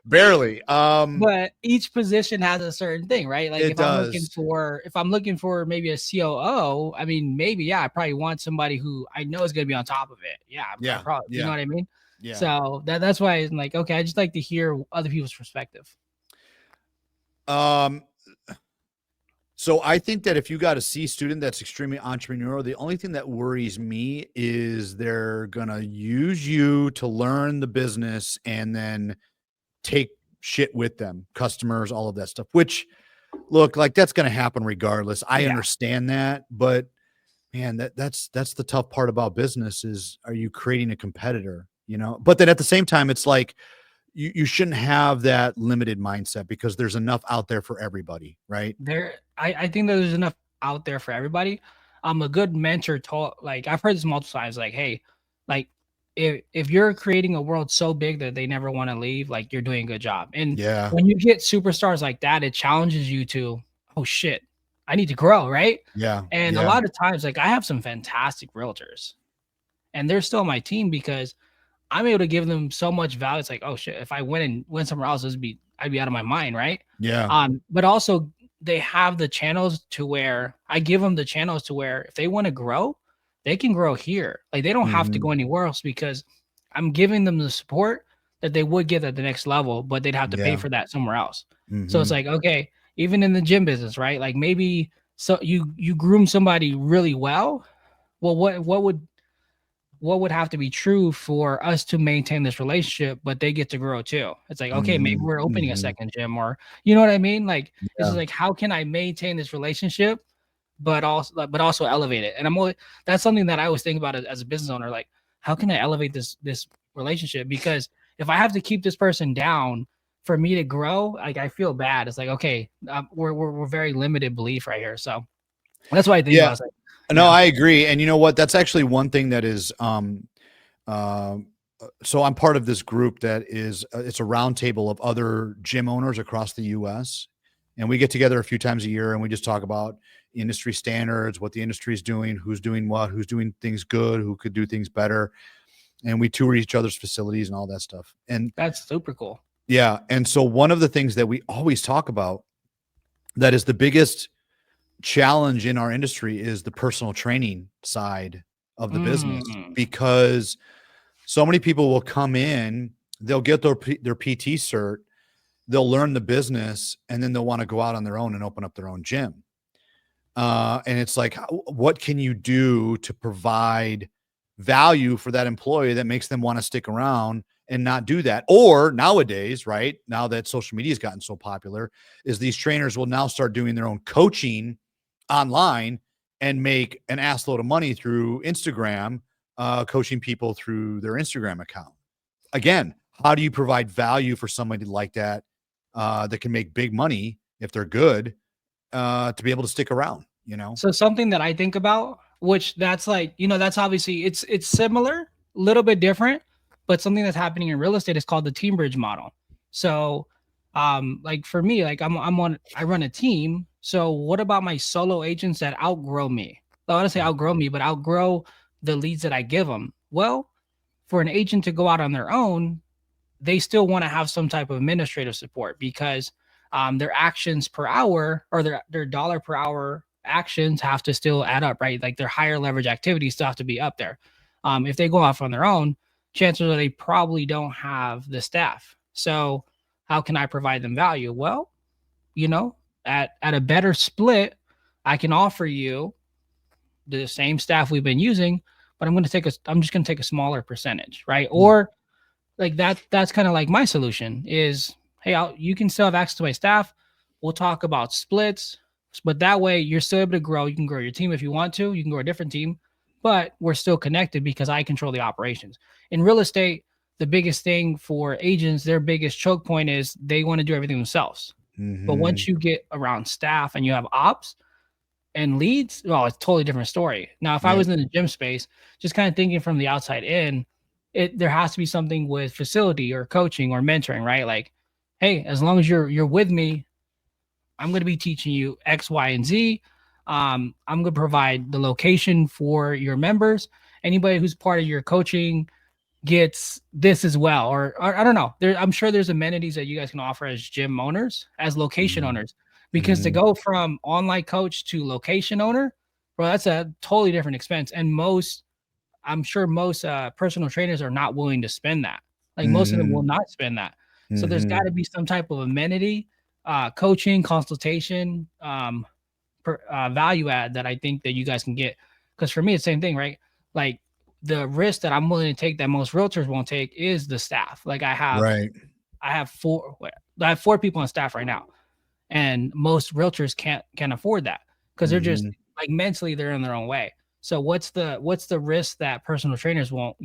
barely. But each position has a certain thing, right? Like It does. if I'm looking for maybe a COO, I mean, maybe yeah, I probably want somebody who I know is going to be on top of it. Yeah, I Yeah, probably, you know yeah, what I mean? yeah. So that's why I'm like, okay, I just like to hear other people's perspective. Um, so I think that if you got a C student that's extremely entrepreneurial, the only thing that worries me is they're gonna use you to learn the business and then take shit with them, customers, all of that stuff. Which look, like that's gonna happen regardless. I Yeah, understand that, but man, that's the tough part about business is are you creating a competitor, you know? But then at the same time, it's like you shouldn't have that limited mindset because there's enough out there for everybody, right? I think that there's enough out there for everybody. A good mentor taught, like I've heard this multiple times, like, hey, like if you're creating a world so big that they never want to leave, like you're doing a good job. And Yeah. when you get superstars like that, it challenges you to, oh shit, I need to grow, right? Yeah. And a Yeah. lot of times, like I have some fantastic realtors, and they're still on my team because I'm able to give them so much value. It's like, oh shit, if I went somewhere else, I'd be out of my mind, right? Yeah. But also they have the channels to where I give them the channels to where if they want to grow, they can grow here. Like they don't have to go Mhm. anywhere else because I'm giving them the support that they would get at the next level, but they'd have to pay Yeah. for that somewhere else. So it's Mhm. like, okay, even in the gym business, right? Like maybe so you groom somebody really well. Well, what would have to be true for us to maintain this relationship, but they get to grow too? It's like, okay, maybe Mhm. we're opening a Mhm. second gym, or you know what I mean? Like, it's Yeah. just like, how can I maintain this relationship, but also elevate it? And I'm always that's something that I always think about as a business owner. Like, how can I elevate this relationship? Because if I have to keep this person down for me to grow, like I feel bad. It's like, okay, we're very limited belief right here. So that's what I think Yeah. about. It's like, No, yeah, I agree. And you know what? That's actually one thing that is um so I'm part of this group that is it's a roundtable of other gym owners across the US, and we get together a few times a year and we just talk about industry standards, what the industry is doing, who's doing what, who's doing things good, who could do things better, and we tour each other's facilities and all that stuff. And that's super cool. yeah, and so one of the things that we always talk about that is the biggest challenge in our industry is the personal training side of the business Mm. because so many people will come in, they'll get their PT cert, they'll learn the business, and then they'll want to go out on their own and open up their own gym. And it's like, what can you do to provide value for that employee that makes them want to stick around and not do that. Or nowadays, right now that social media has gotten so popular, is these trainers will now start doing their own coaching online and make an ass load of money through Instagram, coaching people through their Instagram account. Again, how do you provide value for somebody like that, that can make big money if they're good, to be able to stick around, you know? So something that I think about, which that's like, that's obviously it's similar, a little bit different, but something that's happening in real estate is called the team bridge model. So like for me, like I run a team. So what about my solo agents that outgrow me? I want to say outgrow me, but outgrow the leads that I give them. Well, for an agent to go out on their own, they still want to have some type of administrative support because their actions per hour or their dollar per hour actions have to still add up, right? Like their higher leverage activities still have to be up there. If they go off on their own, chances are they probably don't have the staff. So how can I provide them value? Well, you know, at a better split, I can offer you the same staff we've been using, but I'm just going to take a smaller percentage, right? Mm. Or like that's kind of like my solution is, hey, you can still have access to my staff. We'll talk about splits, but that way you're still able to grow. You can grow your team if you want to. You can grow a different team, but we're still connected because I control the operations. In real estate, the biggest thing for agents, their biggest choke point is they want to do everything themselves. But once Mhm. you get around staff and you have ops, and leads, well, it's a totally different story. Now, if I Right. was in the gym space, just kind of thinking from the outside in, there has to be something with facility or coaching or mentoring, right? Like, hey, as long as you're with me, I'm going to be teaching you X, Y, and Z. I'm going to provide the location for your members. Anybody who's part of your coaching gets this as well, or I don't know. I'm sure there's amenities that you guys can offer as gym owners, as location Mhm. owners, because to Mhm. go from online coach to location owner, bro, that's a totally different expense. And I'm sure most personal trainers are not willing to spend that. Like most of them will Mhm. not spend that. So there's got Mhm. to be some type of amenity, coaching, consultation, value add that I think that you guys can get. Because for me, it's the same thing, right? Like the risk that I'm willing to take that most realtors won't take is the staff. Like Right. I have I have 4 people on staff right now, and most realtors can't afford that because they're just Mhm. like mentally they're in their own way. So what's the risk that personal trainers won't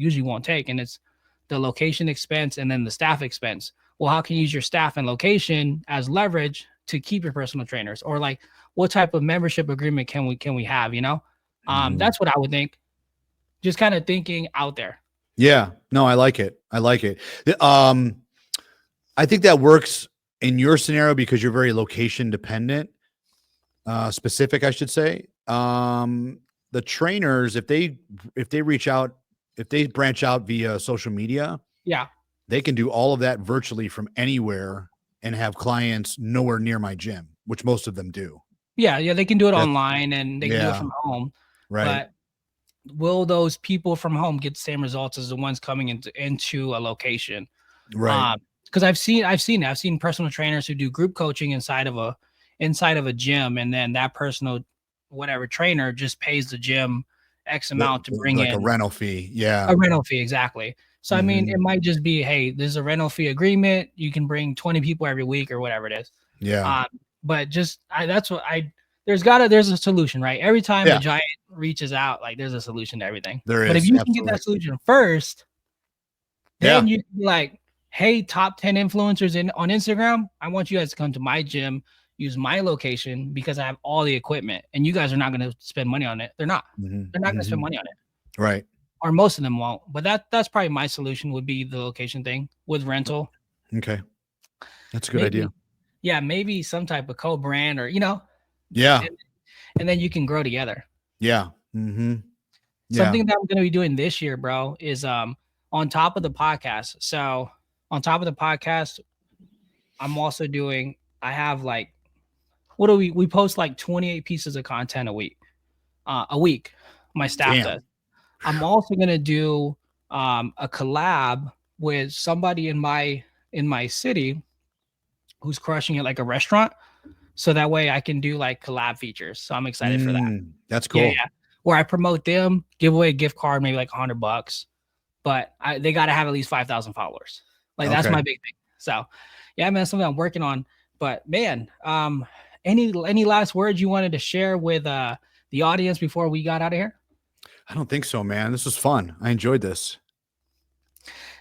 take? And it's the location expense and then the staff expense. Well, how can you use your staff and location as leverage to keep your personal trainers? Or like what type of membership agreement can we have, Mhm. that's what I would think. Just kind of thinking out there. Yeah. No, I like it. I like it. I think that works in your scenario because you're very location dependent, specific, I should say. The trainers, if they reach out, if they branch out via social media, Yeah. they can do all of that virtually from anywhere and have clients nowhere near my gym, which most of them do. Yeah, yeah, they can do it That's online and they can do it yeah, from home, right, but will those people from home get the same results as the ones coming into a location? right, Because I've seen personal trainers who do group coaching inside of a gym, and then that personal whatever trainer just pays the gym X amount to bring like a in rental fee. Yeah. a rental fee, exactly. So I mean, it Mhm. might just be, hey, there's a rental fee agreement. You can bring 20 people every week or whatever it is. Yeah. Um, but just that's what I there's a solution, right? Every time a Yeah. giant reaches out, like there's a solution to everything. There But if is, you can get absolutely. that solution first, Yeah. then you can be like, hey, top 10 influencers on Instagram, I want you guys to come to my gym, use my location because I have all the equipment, and you guys are not going to spend money on it. They're not. Mhm. They're not going to spend Mhm. money on it, Right. or most of them won't. But that's probably my solution would be the location thing with rental. Okay. That's a good idea. Maybe, yeah, maybe some type of co-brand or Yeah. and, and then you can grow together. Yeah. Mhm. Yeah. Something that I'm going to be doing this year, bro, is on top of the podcast. So on top of the podcast, I'm also doing. I have like what do we post like 28 pieces of content a week. My staff does. Damn. I'm also going to do a collab with somebody in my city who's crushing it like a restaurant, so that way I can do like collab features. So I'm excited for that. That's Yeah, cool. yeah. where I promote them, give away a gift card, maybe like $100, but they got to have at least 5,000 followers. Like that's Okay. my big thing. So, yeah, man, something I'm working on. But man, any last words you wanted to share with the audience before we got out of here? I don't think so, man. This was fun. I enjoyed this.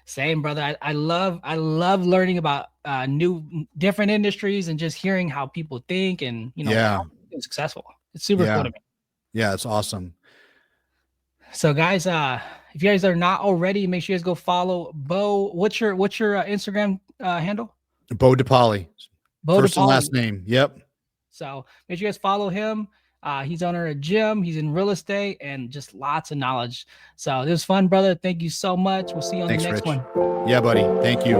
Same, brother. I love learning about new different industries and just hearing how people think and Yeah. how they're successful. It's super cool Yeah. to me. Yeah. It's awesome. So guys, if you guys are not already, make sure you guys go follow Bo. What's your Instagram handle? Bo DePauli. Bo First and DePaul. last name. Yep. So make sure you guys follow him. He's owner of a gym. He's in real estate and just lots of knowledge. So this was fun, brother. Thank you so much. We'll see you on the Thanks, next Rich. one. Yeah, buddy. Thank you.